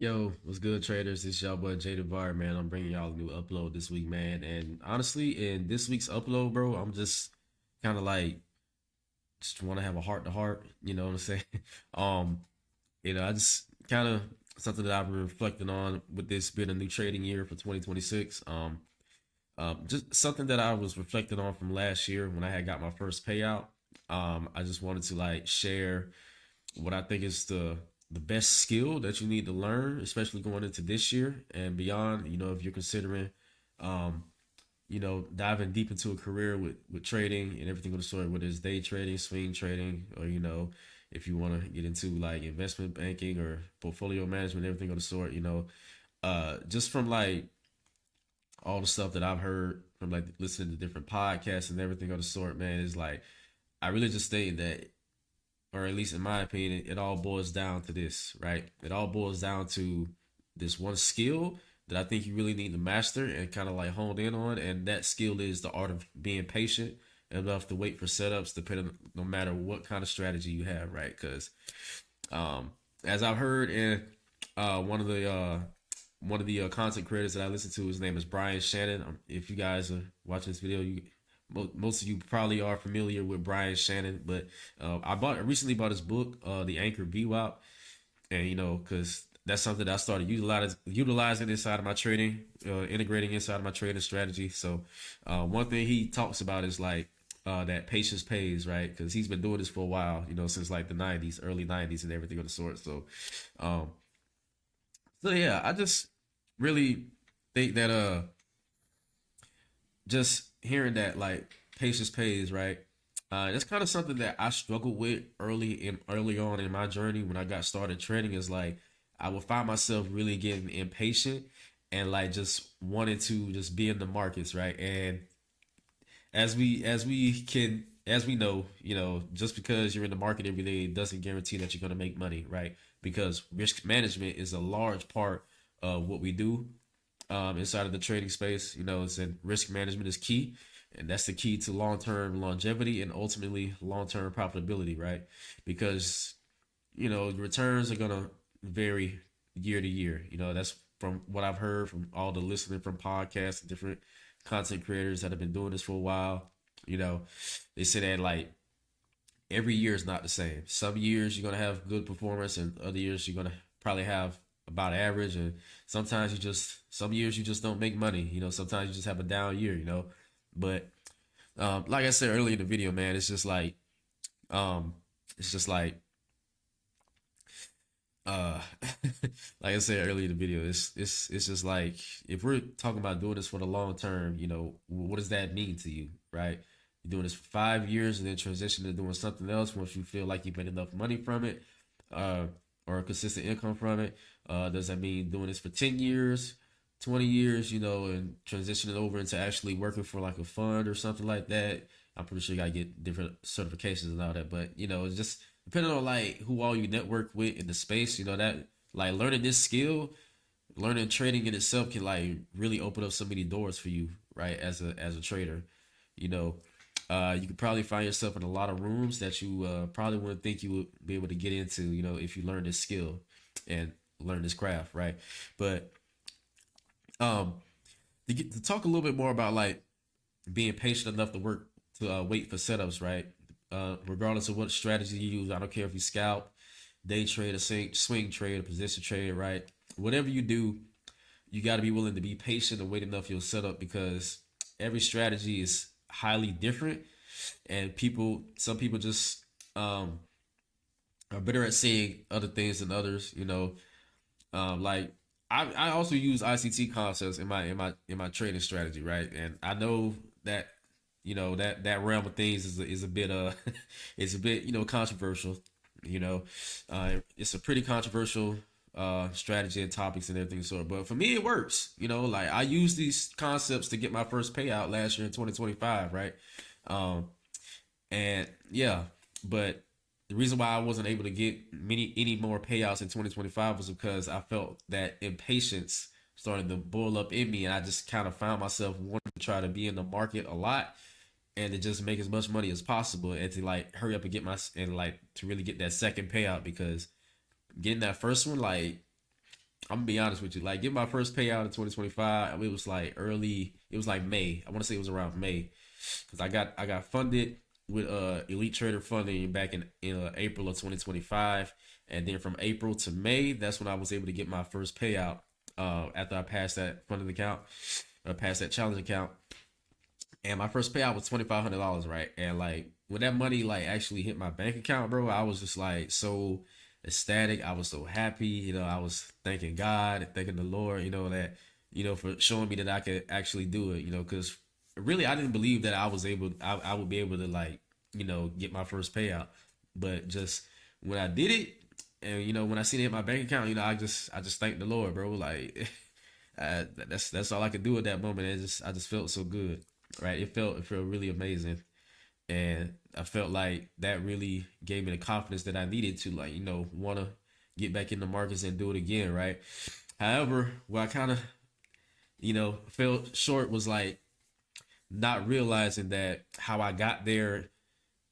Yo, what's good, traders? It's y'all boy Jada Bar, man. I'm bringing y'all a new upload this week, man. And honestly, in this week's upload, bro, I'm just kind of like just want to have a heart to heart. You know what I'm saying? um, I just kind of something that I've been reflecting on with this being a new trading year for 2026. Just something that I was reflecting on from last year when I had got my first payout. I just wanted to like share what I think is the best skill that you need to learn, especially going into this year and beyond. If you're considering, um, diving deep into a career with trading and everything of the sort, whether it's day trading, swing trading, or if you want to get into like investment banking or portfolio management, everything of the sort. Just from like all the stuff that I've heard from like listening to different podcasts and everything of the sort, man, is like I really just think that, or at least in my opinion, it all boils down to this, right? It all boils down to this one skill that I think you really need to master and kind of like hone in on, and that skill is the art of being patient enough to wait for setups, depending no matter what kind of strategy you have, right? Because as I've heard in one of the content creators that I listen to, his name is Brian Shannon. If you guys are watching this video, most of you probably are familiar with Brian Shannon, but I recently bought his book, The Anchor VWAP, and because that's something that I started utilizing inside of my trading, integrating inside of my trading strategy. So one thing he talks about is like that patience pays, right? Because he's been doing this for a while, since like the '90s, early '90s, and everything of the sort. Um, so yeah, I just really think that just hearing that like patience pays, right? That's kind of something that I struggled with early on in my journey when I got started trading. Is like I would find myself really getting impatient and like just wanting to just be in the markets, right? And as we know, just because you're in the market every day doesn't guarantee that you're going to make money, right? Because risk management is a large part of what we do inside of the trading space. It's in risk management is key, and that's the key to long-term longevity and ultimately long-term profitability, right? Because the returns are gonna vary year to year. That's from what I've heard from all the listening from podcasts and different content creators that have been doing this for a while. You know, they say that like every year is not the same. Some years you're gonna have good performance, and other years you're gonna probably have about average. And some years you just don't make money. Sometimes you just have a down year. But like I said earlier in the video, man, um, it's just like uh, like I said earlier in the video, it's just like if we're talking about doing this for the long term, what does that mean to you, right? You're doing this for 5 years and then transition to doing something else once you feel like you've made enough money from it, uh, or a consistent income from it. Does that mean doing this for 10 years, 20 years, and transitioning over into actually working for like a fund or something like that? I'm pretty sure you gotta get different certifications and all that, but it's just depending on like who all you network with in the space, that like learning this skill, learning trading in itself can like really open up so many doors for you, right? As a trader, you know, you could probably find yourself in a lot of rooms that you probably wouldn't think you would be able to get into, if you learn this skill and learn this craft, right? But um, to talk a little bit more about like being patient enough to wait for setups, right? Regardless of what strategy you use, I don't care if you scalp, day trade, a swing trade, a position trade, right? Whatever you do, you got to be willing to be patient and wait enough for your setup because every strategy is highly different, and some people just are better at seeing other things than others. Like I also use ICT concepts in my trading strategy, right? And I know that that realm of things is a bit it's a bit controversial. It's a pretty controversial strategy and topics and everything sort. But for me, it works. Like I used these concepts to get my first payout last year in 2025, right? Um, and yeah, but the reason why I wasn't able to get any more payouts in 2025 was because I felt that impatience started to boil up in me, and I just kind of found myself wanting to try to be in the market a lot and to just make as much money as possible and to like hurry up and like to really get that second payout because getting that first one, like I'm gonna be honest with you. Like, get my first payout in 2025. It was like early. It was like May. I want to say it was around May, because I got funded with Elite Trader funding back in April of 2025, and then from April to May, that's when I was able to get my first payout. After I passed that funding account, or passed that challenge account, and my first payout was $2,500, right? And like when that money like actually hit my bank account, bro, I was just like so ecstatic. I was so happy. I was thanking God, thanking the Lord, that for showing me that I could actually do it. Because really I didn't believe that I would be able to like get my first payout, but just when I did it, and when I seen it hit my bank account, I just thanked the Lord, bro. Like that's all I could do at that moment. I just felt so good, right? It felt really amazing, and I felt like that really gave me the confidence that I needed to like want to get back in the markets and do it again, right? However, what I kind of fell short was like not realizing that how I got that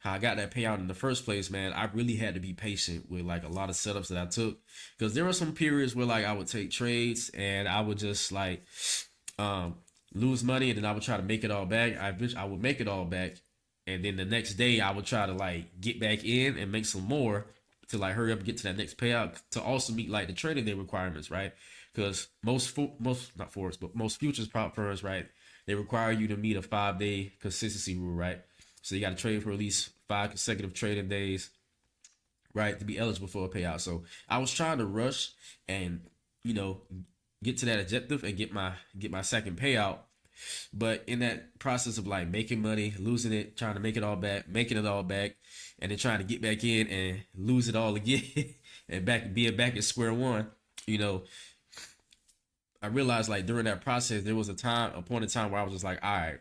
payout in the first place, man. I really had to be patient with like a lot of setups that I took, because there were some periods where like I would take trades and I would just like um lose money, and then I would try to make it all back. I would make it all back, and then the next day I would try to like get back in and make some more to like hurry up and get to that next payout to also meet like the trading day requirements, right? Because most not forex but most futures prop firms, right? They require you to meet a 5 day consistency rule, right? So you got to trade for at least 5 consecutive trading days, right, to be eligible for a payout. So I was trying to rush and you know get to that objective and get my second payout. But in that process of like making money, losing it, trying to make it all back, making it all back, and then trying to get back in and lose it all again, and being back at square one, you know, I realized like during that process there was a point in time where I was just like, all right,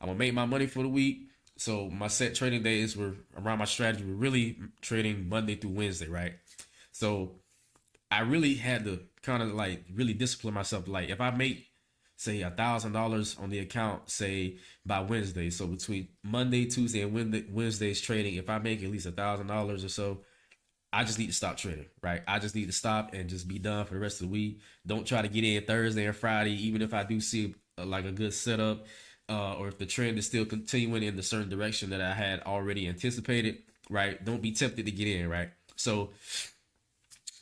I'm gonna make my money for the week. So my set trading days were around my strategy. We're really trading Monday through Wednesday, right? So I really had to kind of like really discipline myself. Like if I make say $1,000 on the account, say by Wednesday, so between Monday, Tuesday, and Wednesday's trading, if I make at least $1,000 or so, I just need to stop trading, right? I just need to stop and just be done for the rest of the week. Don't try to get in Thursday and Friday, even if I do see like a good setup, or if the trend is still continuing in the certain direction that I had already anticipated, right? Don't be tempted to get in, right? So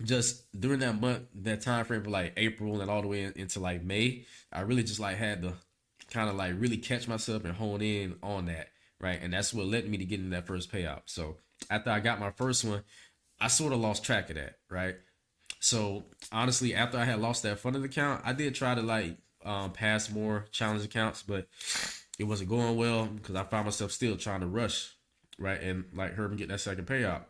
just during that month, that time frame for like April and all the way into like May, I really just like had to kind of like really catch myself and hone in on that, right? And that's what led me to getting that first payout. So after I got my first one, I sort of lost track of that, right? So honestly, after I had lost that funded account, I did try to like pass more challenge accounts, but it wasn't going well because I found myself still trying to rush, right? And like Herb get that second payout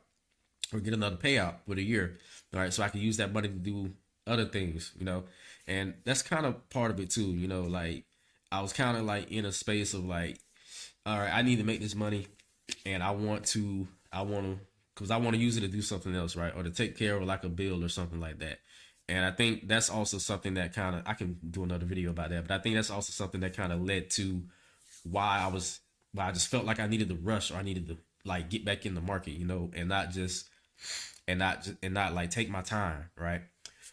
or get another payout with a year, all right? So I can use that money to do other things, and that's kind of part of it too, like I was kind of like in a space of like, all right, I need to make this money, and because I want to use it to do something else, right? Or to take care of like a bill or something like that. And I think that's also something that kind of, I can do another video about that, but I think that's also something that kind of led to why why I just felt like I needed to rush, or I needed to like get back in the market, and not like take my time, right?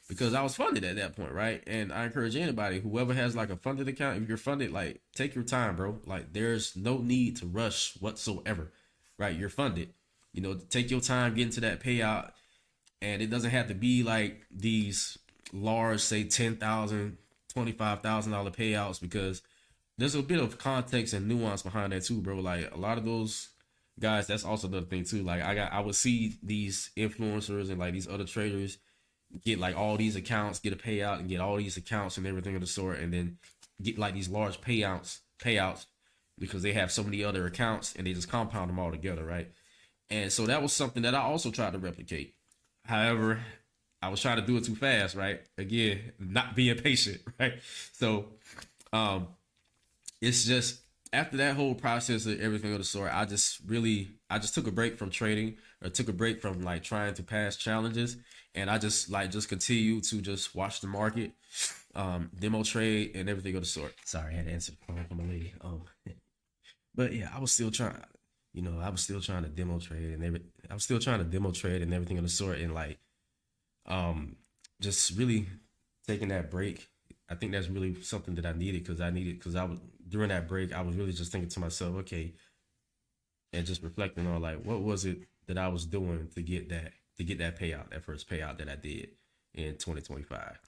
Because I was funded at that point, right? And I encourage anybody, whoever has like a funded account, if you're funded, like take your time, bro. Like there's no need to rush whatsoever, right? You're funded, take your time getting to that payout, and it doesn't have to be like these large, say 10,000, $25,000 payouts, because there's a bit of context and nuance behind that too, bro. Like a lot of those guys, that's also another thing too. Like I would see these influencers and like these other traders get like all these accounts, get a payout, and get all these accounts and everything of the sort, and then get like these large payouts because they have so many other accounts and they just compound them all together, right? And so that was something that I also tried to replicate. However, I was trying to do it too fast, right? Again, not being patient, right? So um it's just after that whole process of everything of the sort, I just took a break from trading, or took a break from like trying to pass challenges, and I just continue to just watch the market, demo trade and everything of the sort. Sorry, I had to answer the phone from a lady. But yeah, I was still trying to demo trade and I was still trying to demo trade and everything of the sort, and like just really taking that break, I think that's really something that I needed because I was during that break I was really just thinking to myself, okay, and just reflecting on like what was it that I was doing to get that payout, that first payout that I did in 2025,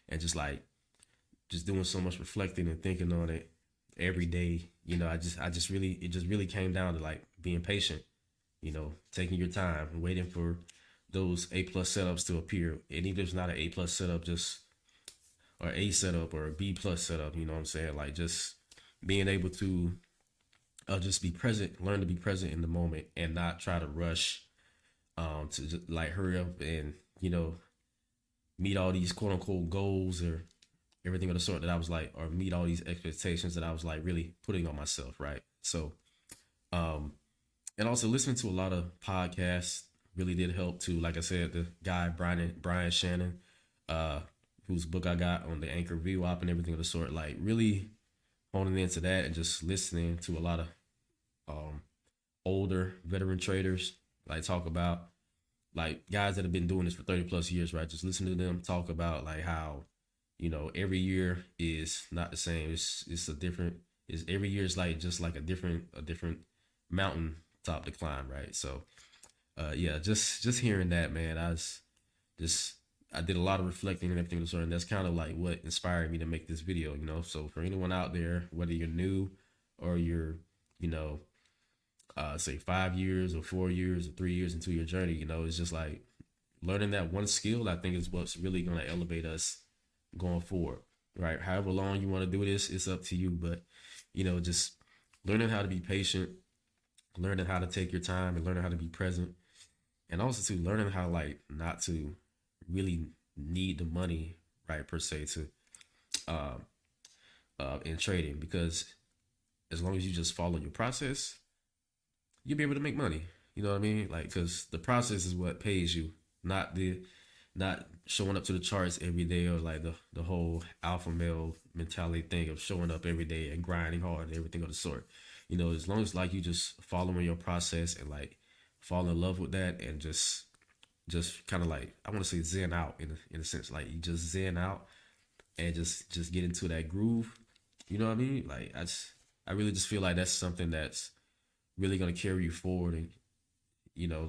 and just doing so much reflecting and thinking on it every day. You know, I just really it just really came down to like being patient. You know, taking your time, waiting for those A plus setups to appear, and even if it's not an A plus setup, just or A setup or a B plus setup. You know what I'm saying? Like just being able to just be present, learn to be present in the moment, and not try to rush to just like hurry up and meet all these quote unquote goals or everything of the sort that I was like, or meet all these expectations that I was like really putting on myself, right? So, um, and also listening to a lot of podcasts really did help too. Like I said, the guy Brian Shannon, uh, whose book I got on the Anchor VWAP and everything of the sort, like really honing into that and just listening to a lot of um, older veteran traders like talk about like guys that have been doing this for 30 plus years, right? Just listen to them talk about like how, every year is not the same. It's a different is every year is like just like a different mountain top to climb, right? So yeah, just hearing that, man, just I did a lot of reflecting and everything of the sort, and that's kind of like what inspired me to make this video, you know. So for anyone out there, whether you're new or you're, you know, say 5 years or 4 years or 3 years into your journey, it's just like learning that one skill. I think is what's really going to elevate us going forward, right? However long you want to do this, it's up to you. But just learning how to be patient, learning how to take your time, and learning how to be present, and also to learning how like not to really need the money, right, per se, to um in trading, because as long as you just follow your process, you'll be able to make money. You know what I mean? Like, because the process is what pays you, not the not showing up to the charts every day, or like the whole alpha male mentality thing of showing up every day and grinding hard and everything of the sort. As long as like you just following your process and like fall in love with that, and just kind of like, I want to say zen out in a sense, like you just zen out and just get into that groove. You know what I mean? Like I really just feel like that's something that's really gonna carry you forward, and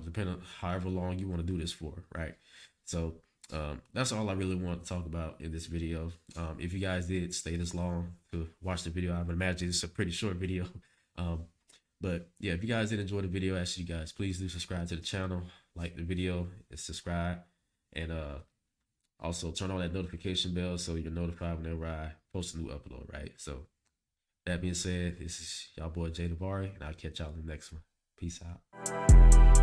depending on however long you want to do this for, right? So that's all I really want to talk about in this video. If you guys did stay this long to watch the video, I would imagine it's a pretty short video. Um, but yeah, if you guys did enjoy the video, I ask you guys, please do subscribe to the channel, like the video, and subscribe, and also turn on that notification bell so you're notified whenever I post a new upload, right? So that being said, this is y'all boy Jay Davari, and I'll catch y'all in the next one. Peace out.